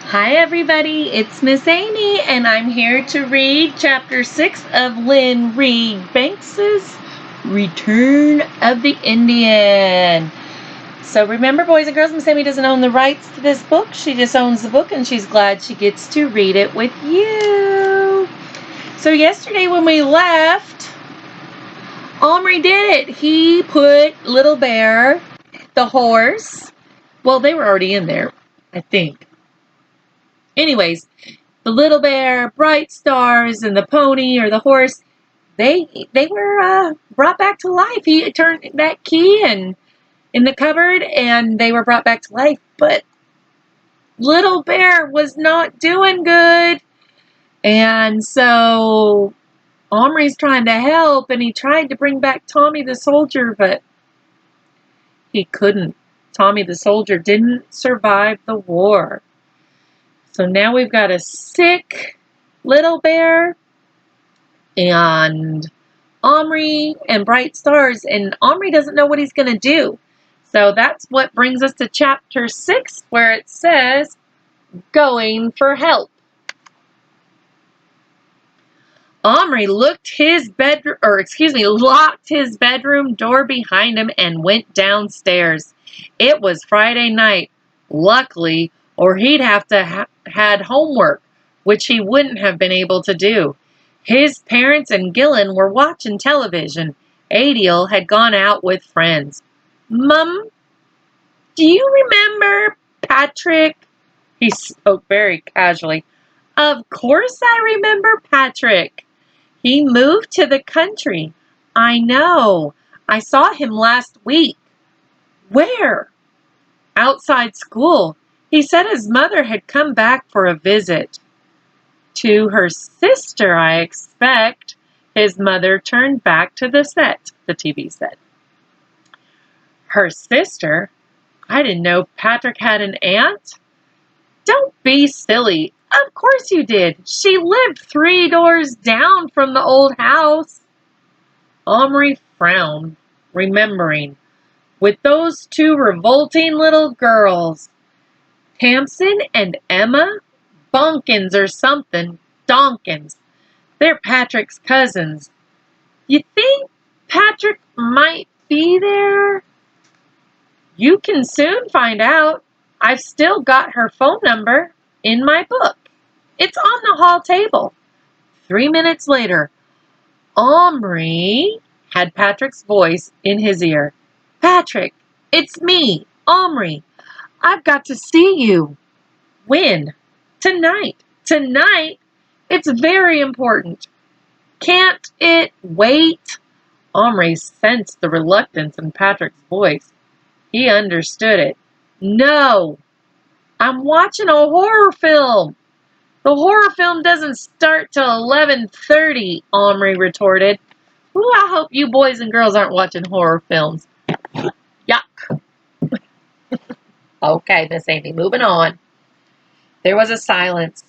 Hi everybody, it's Miss Amy and I'm here to read Chapter 6 of Lynn Reed Banks's Return of the Indian. So remember, boys and girls, Miss Amy doesn't own the rights to this book. She just owns the book and she's glad she gets to read it with you. So yesterday when we left, Omri did it. He put Little Bear, the horse, well, they were already in there, I think. Anyways, the little bear, bright stars, and the pony or the horse, they were brought back to life. He turned that key and in the cupboard and they were brought back to life. But little bear was not doing good. And so Omri's trying to help and he tried to bring back Tommy the soldier, but he couldn't. Tommy the soldier didn't survive the war. So now we've got a sick little bear and Omri and bright stars, and Omri doesn't know what he's going to do. So that's what brings us to chapter 6, where it says, going for help. Omri locked his bedroom door behind him and went downstairs. It was Friday night, luckily, or he'd have to had homework, which he wouldn't have been able to do. His parents and Gillen were watching television. Adil had gone out with friends. "Mum, do you remember Patrick?" He spoke very casually. "Of course I remember Patrick. He moved to the country. I know. I saw him last week." "Where?" "Outside school. He said his mother had come back for a visit." "To her sister, I expect." His mother turned back to the set, the TV said. "Her sister? I didn't know Patrick had an aunt." "Don't be silly. Of course you did. She lived 3 doors down from the old house." Omri frowned, remembering. With those 2 revolting little girls. Tamsin and Emma? Bonkins or something. Donkins. They're Patrick's cousins. "You think Patrick might be there?" "You can soon find out. I've still got her phone number in my book. It's on the hall table." 3 minutes later, Omri had Patrick's voice in his ear. "Patrick, it's me, Omri. I've got to see you." "When?" "Tonight." "Tonight? It's very important." "Can't it wait?" Omri sensed the reluctance in Patrick's voice. He understood it. "No, I'm watching a horror film." "The horror film doesn't start till 11:30, Omri retorted. "Ooh, I hope you boys and girls aren't watching horror films." Yuck. Okay, Miss Amy, moving on. There was a silence.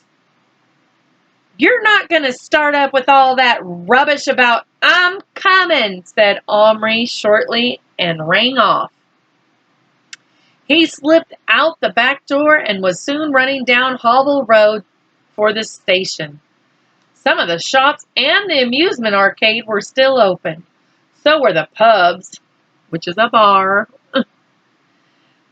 "You're not going to start up with all that rubbish about 'I'm coming,'" said Omri shortly and rang off. He slipped out the back door and was soon running down Hobble Road for the station. Some of the shops and the amusement arcade were still open. So were the pubs, which is a bar.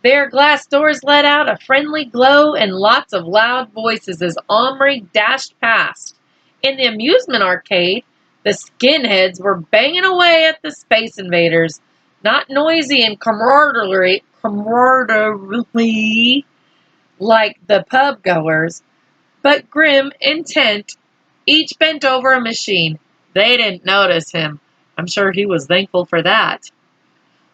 Their glass doors let out a friendly glow and lots of loud voices as Omri dashed past. In the amusement arcade, the skinheads were banging away at the Space Invaders, not noisy and camaraderie like the pub goers, but grim, intent, each bent over a machine. They didn't notice him. I'm sure he was thankful for that.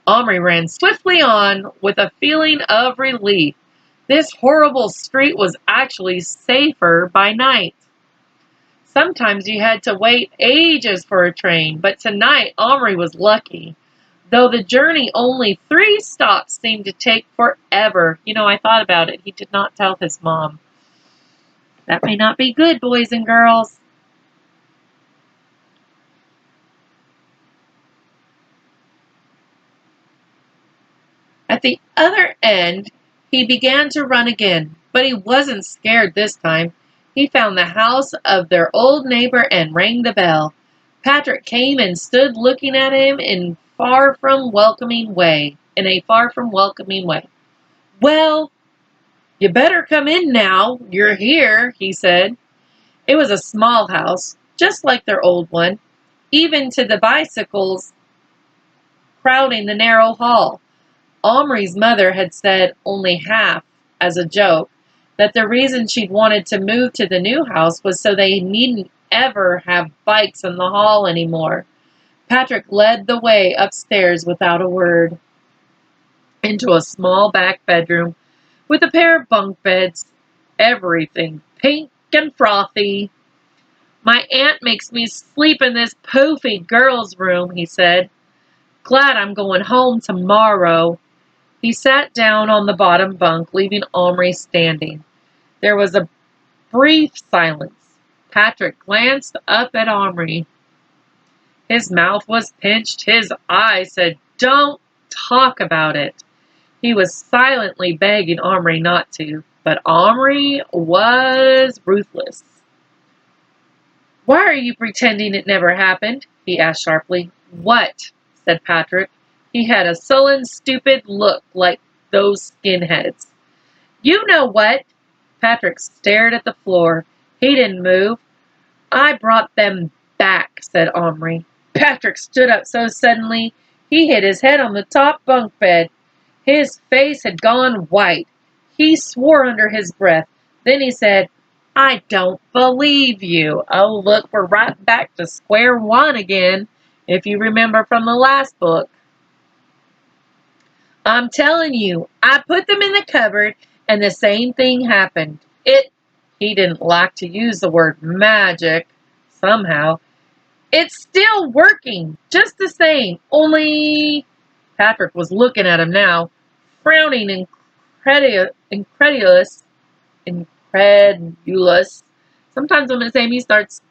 Omri ran swiftly on with a feeling of relief. This horrible street was actually safer by night. Sometimes you had to wait ages for a train, but tonight Omri was lucky. Though the journey only 3 stops seemed to take forever. I thought about it. He did not tell his mom. That may not be good, boys and girls. At the other end, he began to run again. But he wasn't scared this time. He found the house of their old neighbor and rang the bell. Patrick came and stood looking at him in a far from welcoming way. Well, you better come in now. You're here, he said. It was a small house, just like their old one, even to the bicycles crowding the narrow hall. Omri's mother had said only half, as a joke, that the reason she'd wanted to move to the new house was so they needn't ever have bikes in the hall anymore. Patrick led the way upstairs without a word, into a small back bedroom with a pair of bunk beds, everything pink and frothy. My aunt makes me sleep in this poofy girl's room, he said. Glad I'm going home tomorrow. He sat down on the bottom bunk, leaving Omri standing. There was a brief silence. Patrick glanced up at Omri. His mouth was pinched. His eyes said, "Don't talk about it." He was silently begging Omri not to, but Omri was ruthless. "Why are you pretending it never happened?" he asked sharply. "What?" said Patrick. He had a sullen, stupid look like those skinheads. "You know what?" Patrick stared at the floor. He didn't move. "I brought them back," said Omri. Patrick stood up so suddenly he hit his head on the top bunk bed. His face had gone white. He swore under his breath. Then he said, "I don't believe you. Oh, look, we're right back to square one again, if you remember from the last book. I'm telling you, I put them in the cupboard and the same thing happened. He didn't like to use the word magic, somehow. It's still working, just the same, only..." Patrick was looking at him now, frowning incredulous. Sometimes when Sammy starts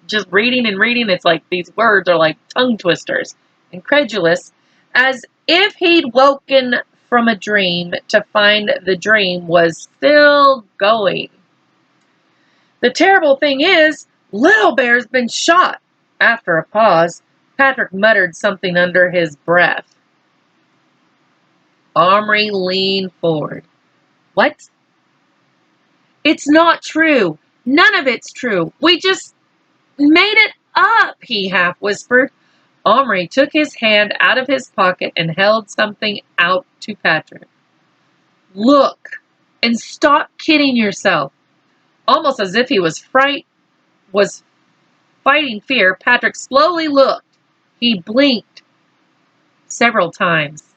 just reading and reading, it's like these words are like tongue twisters. Incredulous, as if he'd woken from a dream to find the dream was still going. "The terrible thing is, Little Bear's been shot." After a pause, Patrick muttered something under his breath. Omri leaned forward. "What?" "It's not true. None of it's true. We just made it up," he half whispered. Omri took his hand out of his pocket and held something out to Patrick. "Look, and stop kidding yourself." Almost as if he was fighting fear, Patrick slowly looked. He blinked several times.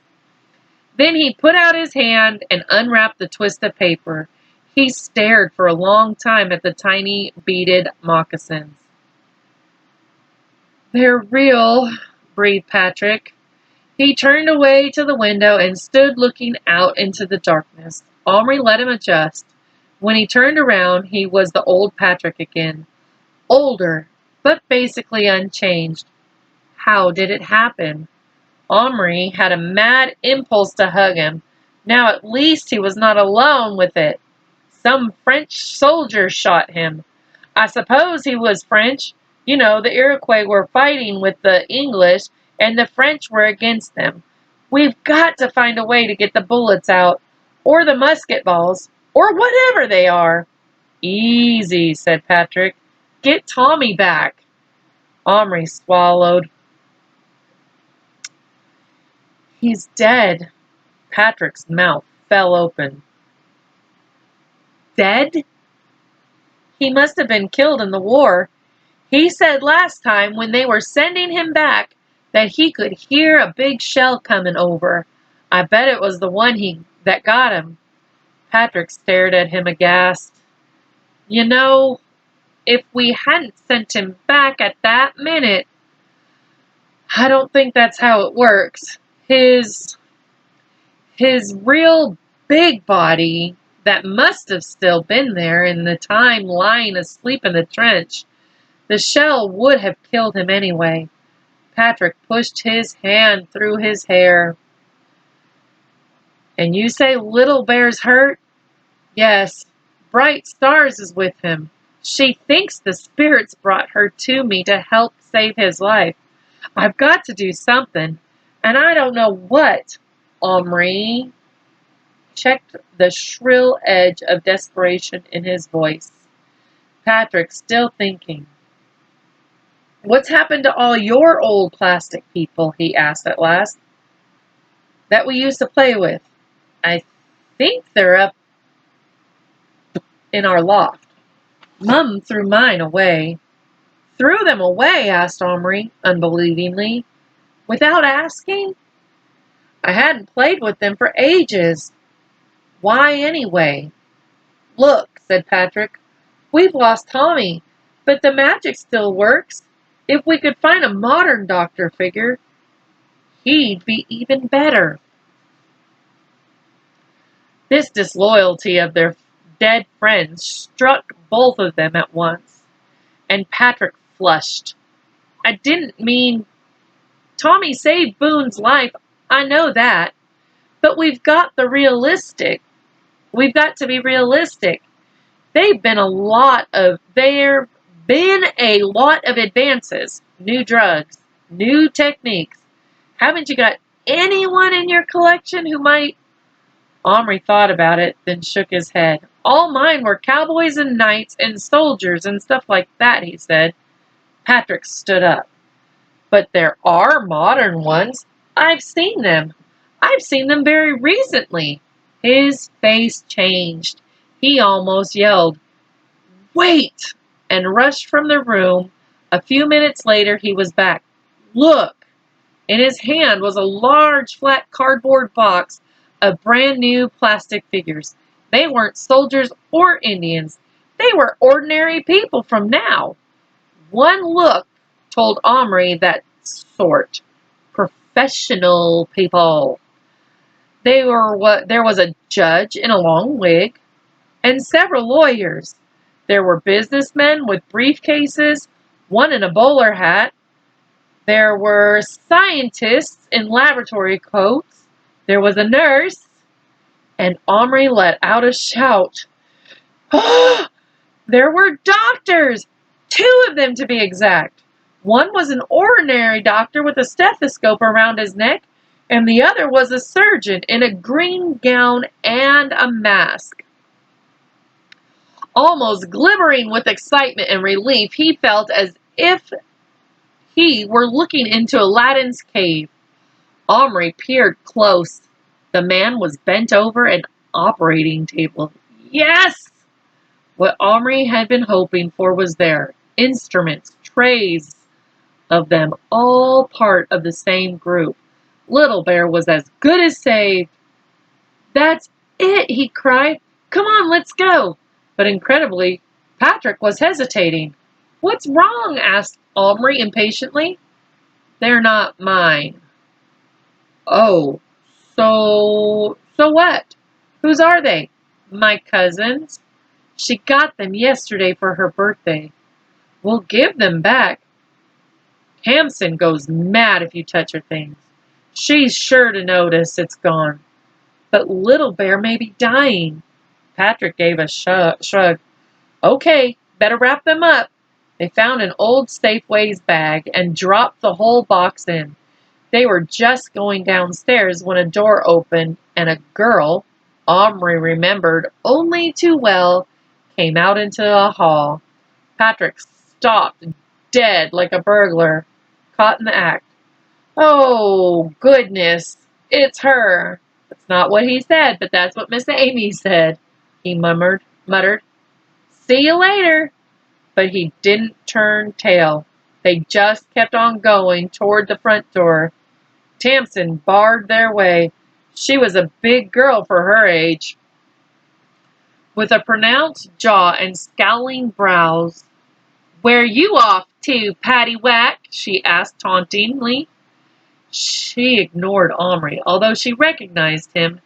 Then he put out his hand and unwrapped the twist of paper. He stared for a long time at the tiny beaded moccasins. "They're real," breathed Patrick. He turned away to the window and stood looking out into the darkness. Omri let him adjust. When he turned around, he was the old Patrick again. Older, but basically unchanged. How did it happen? Omri had a mad impulse to hug him. Now at least he was not alone with it. Some French soldier shot him. I suppose he was French. You know, the Iroquois were fighting with the English, and the French were against them. We've got to find a way to get the bullets out, or the musket balls, or whatever they are." "Easy," said Patrick. "Get Tommy back." Omri swallowed. "He's dead." Patrick's mouth fell open. "Dead?" "He must have been killed in the war. He said last time when they were sending him back that he could hear a big shell coming over. I bet it was the one that got him." Patrick stared at him aghast. "You know, if we hadn't sent him back at that minute..." "I don't think that's how it works. His real big body, that must have still been there in the time lying asleep in the trench. The shell would have killed him anyway." Patrick pushed his hand through his hair. "And you say Little Bear's hurt?" "Yes, bright stars is with him. She thinks the spirits brought her to me to help save his life. I've got to do something, and I don't know what. Omri checked the shrill edge of desperation in his voice. Patrick, still thinking. What's happened to all your old plastic people? He asked at last. That we used to play with. I think they're up in our loft. Mum threw mine away. Threw them away? Asked Omri, unbelievingly. Without asking? I hadn't played with them for ages. Why anyway? Look, said Patrick. We've lost Tommy, but the magic still works. If we could find a modern doctor figure, he'd be even better. This disloyalty of their dead friends struck both of them at once, and Patrick flushed. I didn't mean... Tommy saved Boone's life, I know that, but we've got to be realistic. There've been a lot of advances, new drugs, new techniques. Haven't you got anyone in your collection who might... Omri thought about it, then shook his head. All mine were cowboys and knights and soldiers and stuff like that, he said. Patrick stood up. But there are modern ones. I've seen them. I've seen them very recently. His face changed. He almost yelled, Wait! And rushed from the room. A few minutes later, he was back. Look! In his hand was a large, flat cardboard box of brand new plastic figures. They weren't soldiers or Indians. They were ordinary people from now. One look told Omri that sort. Professional people. There was a judge in a long wig and several lawyers. There were businessmen with briefcases, one in a bowler hat. There were scientists in laboratory coats. There was a nurse. And Omri let out a shout. There were doctors! 2 of them to be exact. One was an ordinary doctor with a stethoscope around his neck, and the other was a surgeon in a green gown and a mask. Almost glimmering with excitement and relief, he felt as if he were looking into Aladdin's cave. Omri peered close. The man was bent over an operating table. Yes! What Omri had been hoping for was there. Instruments, trays of them, all part of the same group. Little Bear was as good as saved. That's it, he cried. Come on, let's go. But incredibly, Patrick was hesitating. What's wrong? Asked Omri impatiently. They're not mine. Oh, so what? Whose are they? My cousin's. She got them yesterday for her birthday. We'll give them back. Tamsin goes mad if you touch her things. She's sure to notice it's gone. But Little Bear may be dying. Patrick gave a shrug. Okay, better wrap them up. They found an old Safeway's bag and dropped the whole box in. They were just going downstairs when a door opened and a girl, Omri remembered only too well, came out into the hall. Patrick stopped dead like a burglar, caught in the act. Oh, goodness, it's her. That's not what he said, but that's what Miss Amy said, he muttered. See you later. But he didn't turn tail. They just kept on going toward the front door. Tamsin barred their way. She was a big girl for her age. With a pronounced jaw and scowling brows. Where you off to, paddywhack? She asked tauntingly. She ignored Omri, although she recognized him.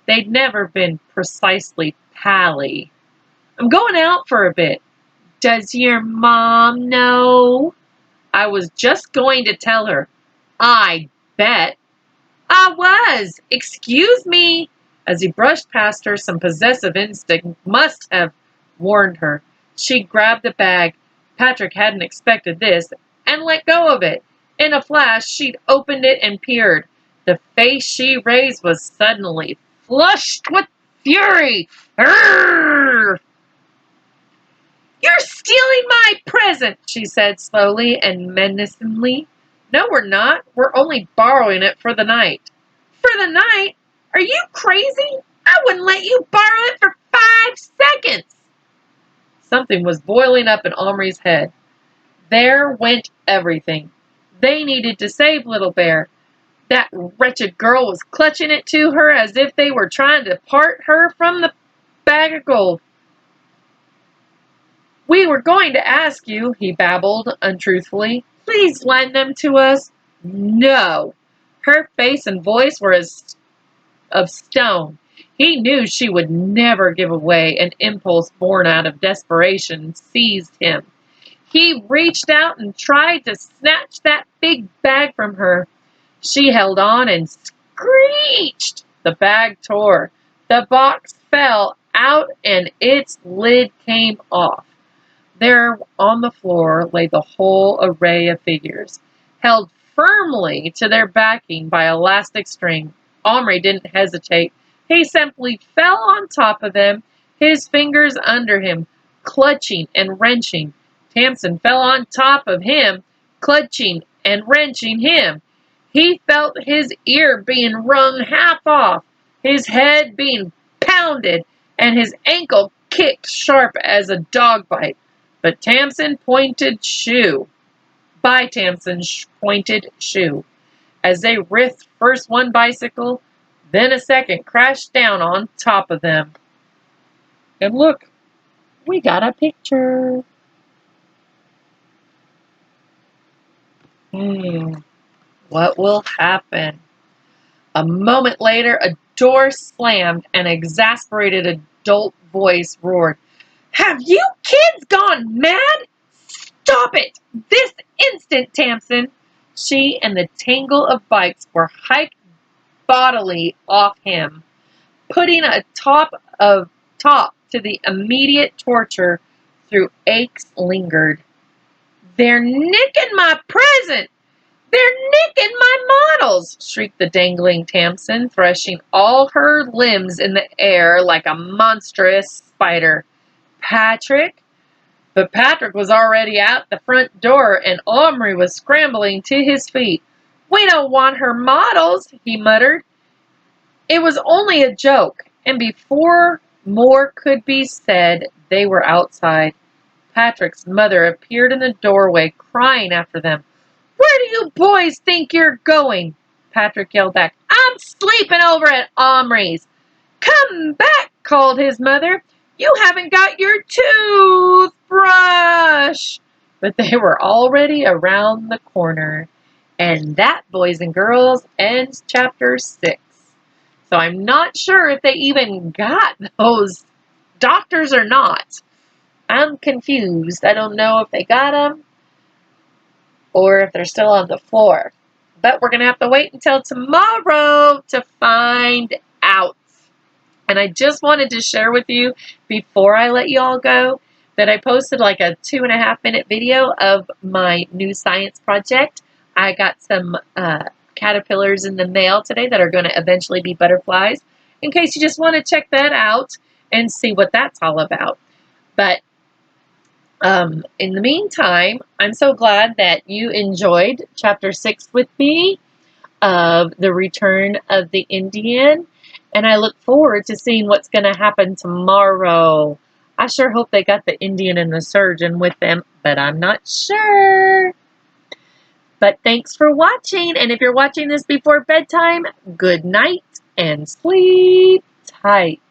They'd never been precisely pally. I'm going out for a bit. Does your mom know? I was just going to tell her. I bet. I Excuse me. As he brushed past her, some possessive instinct must have warned her. She grabbed the bag. Patrick hadn't expected this and let go of it. In a flash, she'd opened it and peered. The face she raised was suddenly flushed with fury. Arrgh! "You're stealing my present," she said slowly and menacingly. "No, we're not. We're only borrowing it for the night." "For the night? Are you crazy? I wouldn't let you borrow it for 5 seconds." Something was boiling up in Omri's head. There went everything. They needed to save Little Bear. That wretched girl was clutching it to her as if they were trying to part her from the bag of gold. "We were going to ask you," he babbled untruthfully. "Please lend them to us." "No." Her face and voice were as of stone. He knew she would never give away. An impulse born out of desperation seized him. He reached out and tried to snatch that big bag from her. She held on and screeched. The bag tore. The box fell out and its lid came off. There on the floor lay the whole array of figures, held firmly to their backing by elastic string. Omri didn't hesitate. He simply fell on top of them, his fingers under him, clutching and wrenching. Tamsin fell on top of him, clutching and wrenching him. He felt his ear being wrung half off, his head being pounded, and his ankle kicked sharp as a dog bite. But Tamsin pointed shoe. By Tamsin's pointed shoe. As they riffed first one bicycle, then a second crashed down on top of them. And look, we got a picture. What will happen? A moment later, a door slammed and an exasperated adult voice roared, "Have you kids gone mad? Stop it! This instant, Tamsin!" She and the tangle of bikes were hiked bodily off him, putting a top to the immediate torture through aches lingered. "They're nicking my present! They're nicking my models!" shrieked the dangling Tamsin, threshing all her limbs in the air like a monstrous spider. "Patrick?" But Patrick was already out the front door, and Omri was scrambling to his feet. "We don't want her models," he muttered. It was only a joke, and before more could be said, they were outside. Patrick's mother appeared in the doorway, crying after them. "Where do you boys think you're going?" Patrick yelled back. "I'm sleeping over at Omri's." "Come back," called his mother. "You haven't got your toothbrush." But they were already around the corner. And that, boys and girls, ends chapter 6. So I'm not sure if they even got those doctors or not. I'm confused. I don't know if they got them or if they're still on the floor. But we're going to have to wait until tomorrow to find out. And I just wanted to share with you before I let you all go that I posted like a 2.5-minute video of my new science project. I got some caterpillars in the mail today that are going to eventually be butterflies, in case you just want to check that out and see what that's all about. But in the meantime, I'm so glad that you enjoyed chapter 6 with me of the return of the Indian, and I look forward to seeing what's going to happen tomorrow. I sure hope they got the Indian and the surgeon with them, but I'm not sure. But thanks for watching, and if you're watching this before bedtime, good night and sleep tight.